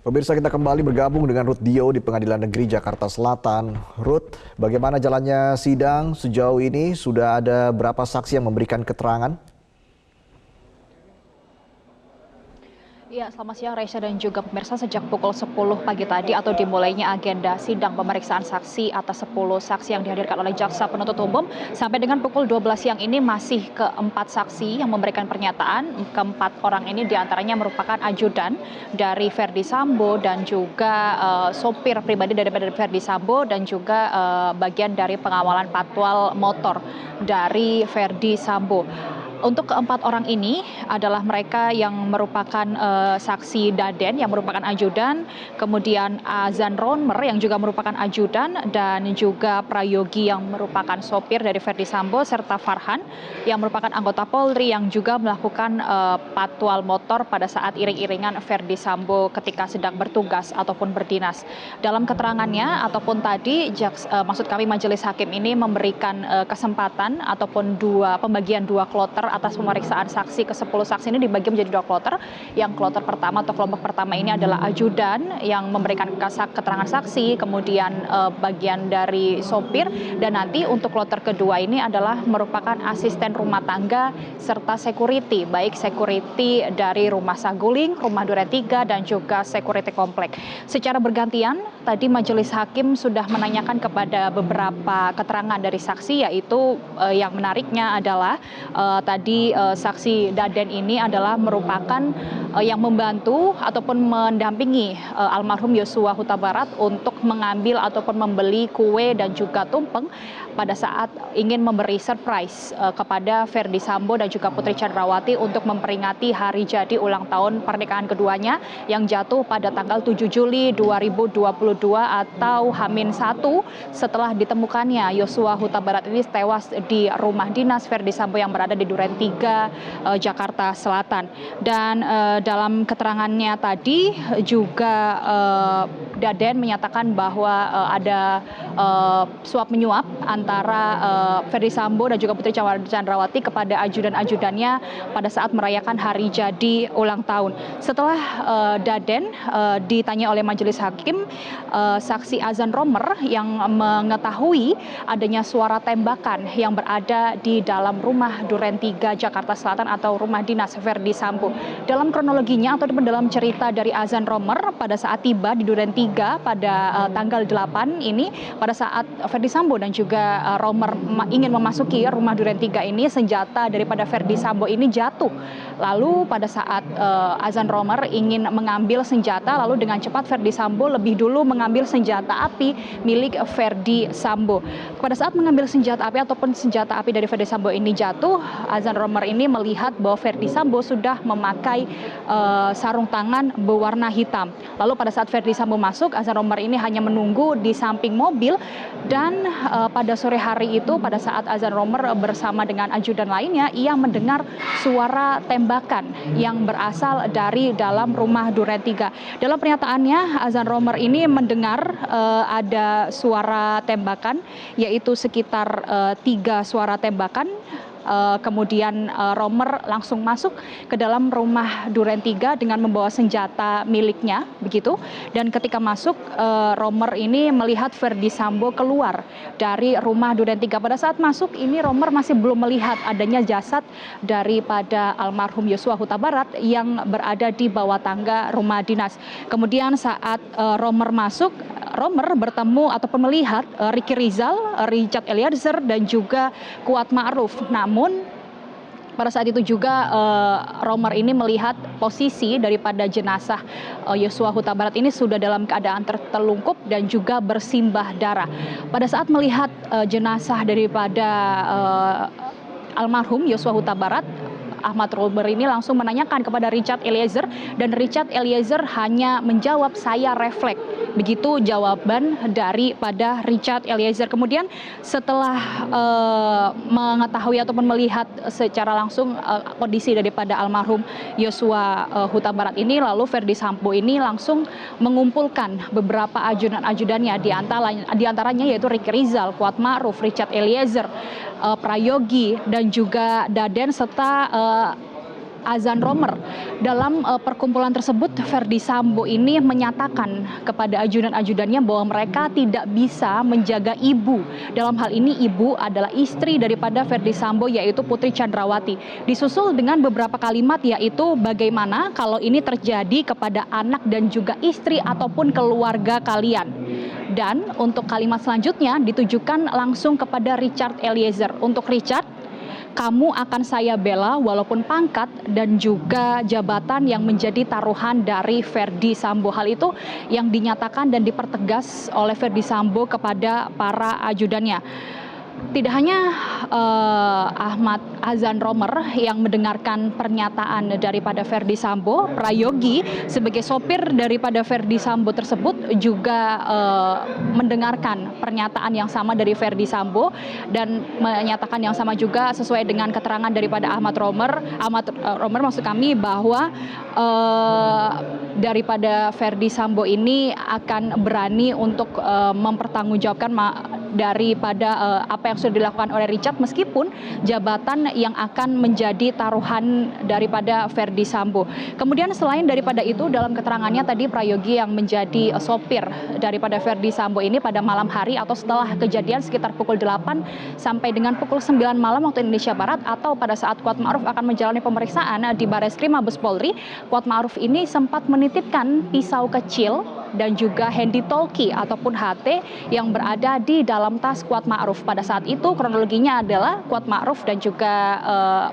Pemirsa, kita kembali bergabung dengan Ruth Dio di Pengadilan Negeri Jakarta Selatan. Ruth, bagaimana jalannya sidang sejauh ini? Sudah ada berapa saksi yang memberikan keterangan? Ya, selamat siang Reza dan juga pemirsa. Sejak pukul 10 pagi tadi atau dimulainya agenda sidang pemeriksaan saksi atas 10 saksi yang dihadirkan oleh jaksa penuntut umum, sampai dengan pukul 12 siang ini masih keempat saksi yang memberikan pernyataan. Keempat orang ini diantaranya merupakan ajudan dari Verdi Sambo dan juga sopir pribadi daripada Verdi Sambo dan juga bagian dari pengawalan patwal motor dari Verdi Sambo. Untuk keempat orang ini adalah mereka yang merupakan saksi Daden yang merupakan ajudan, kemudian Azan Romer yang juga merupakan ajudan, dan juga Prayogi yang merupakan sopir dari Verdi Sambo, serta Farhan yang merupakan anggota Polri yang juga melakukan patwal motor pada saat iring-iringan Verdi Sambo ketika sedang bertugas ataupun berdinas. Dalam keterangannya ataupun tadi maksud kami majelis hakim ini memberikan kesempatan ataupun pembagian dua kloter atas pemeriksaan saksi ke 10 saksi ini dibagi menjadi dua kloter. Yang kloter pertama atau kelompok pertama ini adalah ajudan yang memberikan keterangan saksi, kemudian bagian dari sopir, dan nanti untuk kloter kedua ini adalah merupakan asisten rumah tangga serta security, baik security dari Rumah Saguling, Rumah Duren 3, dan juga security komplek. Secara bergantian, tadi majelis hakim sudah menanyakan kepada beberapa keterangan dari saksi, yaitu yang menariknya adalah tadi saksi Daden ini adalah merupakan yang membantu ataupun mendampingi almarhum Yosua Huta Barat untuk mengambil ataupun membeli kue dan juga tumpeng pada saat ingin memberi surprise kepada Verdi Sambo dan juga Putri Chandrawati untuk memperingati hari jadi ulang tahun pernikahan keduanya yang jatuh pada tanggal 7 Juli 2022 atau H-1 setelah ditemukannya Yosua Huta Barat ini tewas di rumah dinas Verdi Sambo yang berada di Duren 3, Jakarta Selatan. Dan dalam keterangannya tadi juga Daden menyatakan bahwa ada suap menyuap antara Verdi Sambo dan juga Putri Chandrawati kepada ajudan-ajudannya pada saat merayakan hari jadi ulang tahun. Setelah Daden ditanya oleh majelis hakim, saksi Azan Romer yang mengetahui adanya suara tembakan yang berada di dalam rumah Duren 3 Jakarta Selatan atau rumah dinas Verdi Sambo. Dalam kronologinya atau dalam cerita dari Azan Romer, pada saat tiba di Duren 3 pada tanggal 8 ini, pada saat Verdi Sambo dan juga Romer ingin memasuki rumah Duren 3 ini, senjata daripada Verdi Sambo ini jatuh. Lalu pada saat Azan Romer ingin mengambil senjata, lalu dengan cepat Verdi Sambo lebih dulu mengambil senjata api milik Verdi Sambo. Pada saat mengambil senjata api ataupun senjata api dari Verdi Sambo ini jatuh, Azan Romer ini melihat bahwa Verdi Sambo sudah memakai sarung tangan berwarna hitam. Lalu pada saat Verdi Sambo masuk, Azan Romer ini hanya menunggu di samping mobil, dan pada sore hari itu pada saat Azan Romer bersama dengan ajudan lainnya, ia mendengar suara tembakan yang berasal dari dalam rumah Duren 3. Dalam pernyataannya, Azan Romer ini mendengar ada suara tembakan, yaitu sekitar 3 suara tembakan. Kemudian Romer langsung masuk ke dalam rumah Duren 3 dengan membawa senjata miliknya, begitu. Dan ketika masuk, Romer ini melihat Verdi Sambo keluar dari rumah Duren 3. Pada saat masuk ini Romer masih belum melihat adanya jasad daripada almarhum Yosua Huta Barat yang berada di bawah tangga rumah dinas. Kemudian saat Romer masuk, Romer bertemu ataupun melihat Ricky Rizal, Richard Eliezer, dan juga Kuat Ma'ruf. Namun pada saat itu juga Romer ini melihat posisi daripada jenazah Yosua Huta Barat ini sudah dalam keadaan tertelungkup dan juga bersimbah darah. Pada saat melihat jenazah daripada almarhum Yosua Huta Barat, Ahmad Romer ini langsung menanyakan kepada Richard Eliezer, dan Richard Eliezer hanya menjawab, "Saya refleks." Begitu jawaban daripada Richard Eliezer. Kemudian setelah mengetahui ataupun melihat secara langsung kondisi daripada almarhum Yosua Huta Barat ini, lalu Verdi Sambo ini langsung mengumpulkan beberapa ajudan-ajudannya, di antaranya yaitu Ricky Rizal, Kuat Ma'ruf, Richard Eliezer, Prayogi, dan juga Daden, serta Azan Romer. Dalam perkumpulan tersebut, Verdi Sambo ini menyatakan kepada ajudan-ajudannya bahwa mereka tidak bisa menjaga ibu. Dalam hal ini ibu adalah istri daripada Verdi Sambo, yaitu Putri Chandrawati. Disusul dengan beberapa kalimat, yaitu bagaimana kalau ini terjadi kepada anak dan juga istri ataupun keluarga kalian. Dan untuk kalimat selanjutnya ditujukan langsung kepada Richard Eliezer. Untuk Richard, kamu akan saya bela walaupun pangkat dan juga jabatan yang menjadi taruhan dari Verdi Sambo. Hal itu yang dinyatakan dan dipertegas oleh Verdi Sambo kepada para ajudannya. Tidak hanya Ahmad Azan Romer yang mendengarkan pernyataan daripada Verdi Sambo, Prayogi sebagai sopir daripada Verdi Sambo tersebut juga mendengarkan pernyataan yang sama dari Verdi Sambo dan menyatakan yang sama juga sesuai dengan keterangan daripada Ahmad Romer maksud kami bahwa daripada Verdi Sambo ini akan berani untuk mempertanggungjawabkan daripada apa yang sudah dilakukan oleh Richard, meskipun jabatan yang akan menjadi taruhan daripada Verdi Sambo. Kemudian selain daripada itu, dalam keterangannya tadi Prayogi yang menjadi sopir daripada Verdi Sambo ini pada malam hari atau setelah kejadian sekitar pukul 8 sampai dengan pukul 9 malam waktu Indonesia Barat, atau pada saat Kuat Ma'ruf akan menjalani pemeriksaan di Bareskrim Mabes Polri, Kuat Ma'ruf ini sempat menitipkan pisau kecil dan juga handy talkie ataupun HT yang berada di dalam tas Kuat Ma'ruf. Pada saat itu kronologinya adalah Kuat Ma'ruf dan juga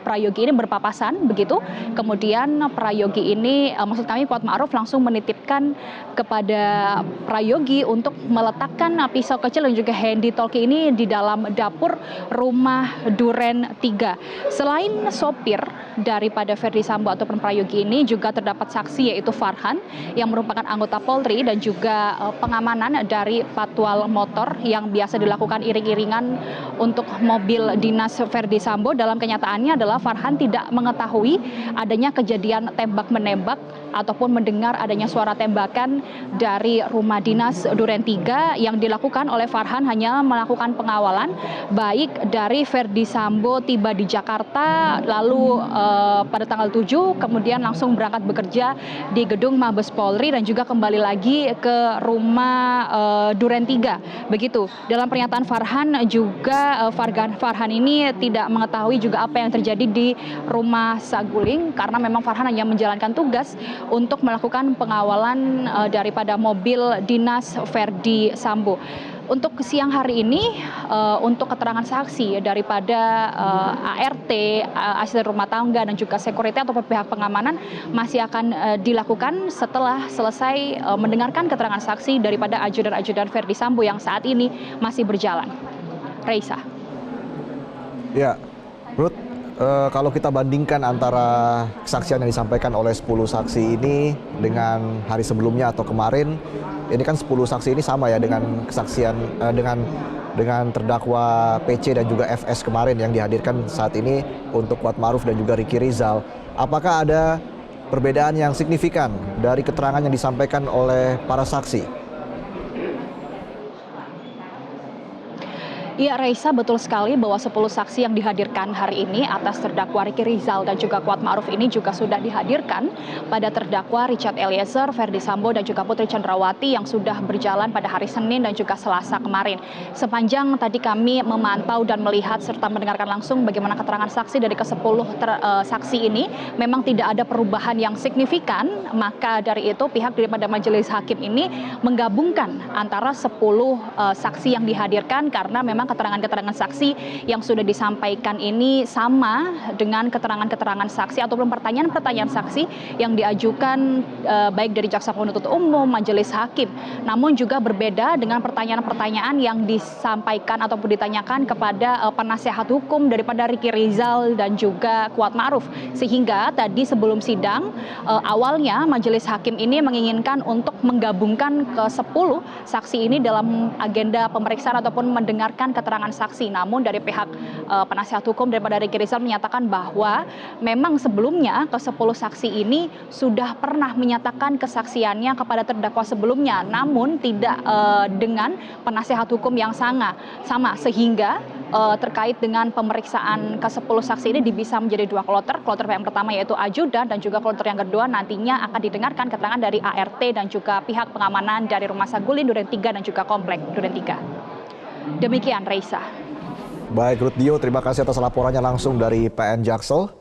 Prayogi ini berpapasan begitu. Kemudian Prayogi ini maksud kami Kuat Ma'ruf langsung menitipkan kepada Prayogi untuk meletakkan pisau kecil dan juga handy talkie ini di dalam dapur rumah Duren 3. Selain sopir daripada Verdi Sambo ataupun Prayogi ini juga terdapat saksi, yaitu Farhan yang merupakan anggota Polri dan juga pengamanan dari patwal motor yang biasa dilakukan iring-iringan untuk mobil dinas Verdi Sambo. Dalam kenyataannya adalah Farhan tidak mengetahui adanya kejadian tembak-menembak ataupun mendengar adanya suara tembakan dari rumah dinas Duren 3. Yang dilakukan oleh Farhan hanya melakukan pengawalan baik dari Verdi Sambo tiba di Jakarta lalu pada tanggal 7 kemudian langsung berangkat bekerja di gedung Mabes Polri dan juga kembali lagi ke rumah Duren 3. Begitu. Dalam pernyataan Farhan juga Farhan ini tidak mengetahui juga apa yang terjadi di rumah Saguling karena memang Farhan hanya menjalankan tugas untuk melakukan pengawalan daripada mobil dinas Verdi Sambo. Untuk siang hari ini, untuk keterangan saksi daripada ART, asisten rumah tangga dan juga security atau pihak pengamanan masih akan dilakukan setelah selesai mendengarkan keterangan saksi daripada ajudan-ajudan Verdi Sambo yang saat ini masih berjalan. Reisa. Ya, Ruth, kalau kita bandingkan antara kesaksian yang disampaikan oleh 10 saksi ini dengan hari sebelumnya atau kemarin, ini kan 10 saksi ini sama ya dengan kesaksian dengan terdakwa PC dan juga FS kemarin yang dihadirkan saat ini untuk Kuat Ma'ruf dan juga Ricky Rizal. Apakah ada perbedaan yang signifikan dari keterangan yang disampaikan oleh para saksi? Ya, Reisa, betul sekali bahwa 10 saksi yang dihadirkan hari ini atas terdakwa Ricky Rizal dan juga Kuat Ma'ruf ini juga sudah dihadirkan pada terdakwa Richard Eliezer, Verdi Sambo dan juga Putri Chandrawati yang sudah berjalan pada hari Senin dan juga Selasa kemarin. Sepanjang tadi kami memantau dan melihat serta mendengarkan langsung bagaimana keterangan saksi dari ke-10 saksi ini, memang tidak ada perubahan yang signifikan, maka dari itu pihak daripada majelis hakim ini menggabungkan antara 10 saksi yang dihadirkan karena memang keterangan-keterangan saksi yang sudah disampaikan ini sama dengan keterangan-keterangan saksi ataupun pertanyaan-pertanyaan saksi yang diajukan baik dari jaksa penuntut umum, majelis hakim. Namun juga berbeda dengan pertanyaan-pertanyaan yang disampaikan ataupun ditanyakan kepada penasehat hukum daripada Ricky Rizal dan juga Kuat Ma'ruf. Sehingga tadi sebelum sidang awalnya majelis hakim ini menginginkan untuk menggabungkan ke-10 saksi ini dalam agenda pemeriksaan ataupun mendengarkan keterangan saksi. Namun dari pihak penasihat hukum daripada Ricky Rizal menyatakan bahwa memang sebelumnya ke-10 saksi ini sudah pernah menyatakan kesaksiannya kepada terdakwa sebelumnya, namun tidak dengan penasihat hukum yang sama, sehingga terkait dengan pemeriksaan ke-10 saksi ini bisa menjadi 2 kloter. Kloter yang pertama yaitu ajudan dan juga kloter yang kedua nantinya akan didengarkan keterangan dari ART dan juga pihak pengamanan dari Rumah Saguling Duren 3 dan juga Komplek Duren 3. Demikian Reisa. Baik Ruth Dio, terima kasih atas laporannya langsung dari PN Jaksel.